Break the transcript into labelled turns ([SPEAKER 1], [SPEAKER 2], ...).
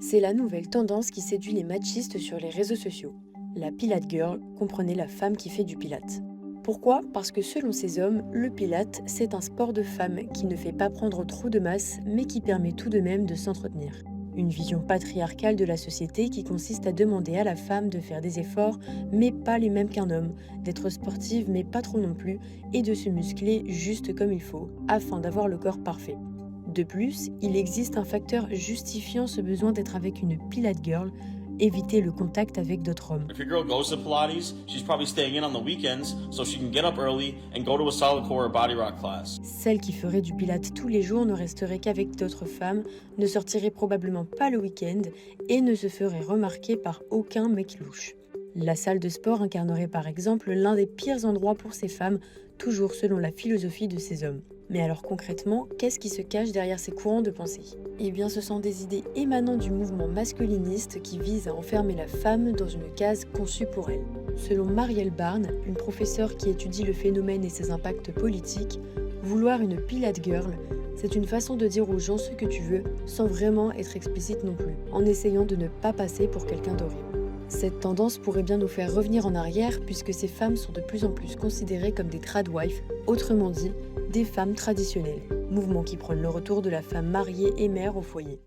[SPEAKER 1] C'est la nouvelle tendance qui séduit les machistes sur les réseaux sociaux. La Pilate Girl, comprenez la femme qui fait du pilate. Pourquoi? Parce que selon ces hommes, le pilate, c'est un sport de femme qui ne fait pas prendre trop de masse, mais qui permet tout de même de s'entretenir. Une vision patriarcale de la société qui consiste à demander à la femme de faire des efforts, mais pas les mêmes qu'un homme, d'être sportive, mais pas trop non plus, et de se muscler juste comme il faut, afin d'avoir le corps parfait. De plus, il existe un facteur justifiant ce besoin d'être avec une Pilate Girl, éviter le contact avec d'autres hommes.
[SPEAKER 2] If your girl goes to Pilates, she's probably staying in on the weekends so she can get up early and go to a solid core or body rock class.
[SPEAKER 1] Celle qui ferait du pilate tous les jours ne resterait qu'avec d'autres femmes, ne sortirait probablement pas le week-end et ne se ferait remarquer par aucun mec louche. La salle de sport incarnerait par exemple l'un des pires endroits pour ces femmes, toujours selon la philosophie de ces hommes. Mais alors concrètement, qu'est-ce qui se cache derrière ces courants de pensée? Eh bien, ce sont des idées émanant du mouvement masculiniste qui vise à enfermer la femme dans une case conçue pour elle. Selon Marielle Barnes, une professeure qui étudie le phénomène et ses impacts politiques, vouloir une Pilate Girl, c'est une façon de dire aux gens ce que tu veux sans vraiment être explicite non plus, en essayant de ne pas passer pour quelqu'un d'horrible. Cette tendance pourrait bien nous faire revenir en arrière puisque ces femmes sont de plus en plus considérées comme des tradwives, autrement dit, des femmes traditionnelles, mouvement qui prône le retour de la femme mariée et mère au foyer.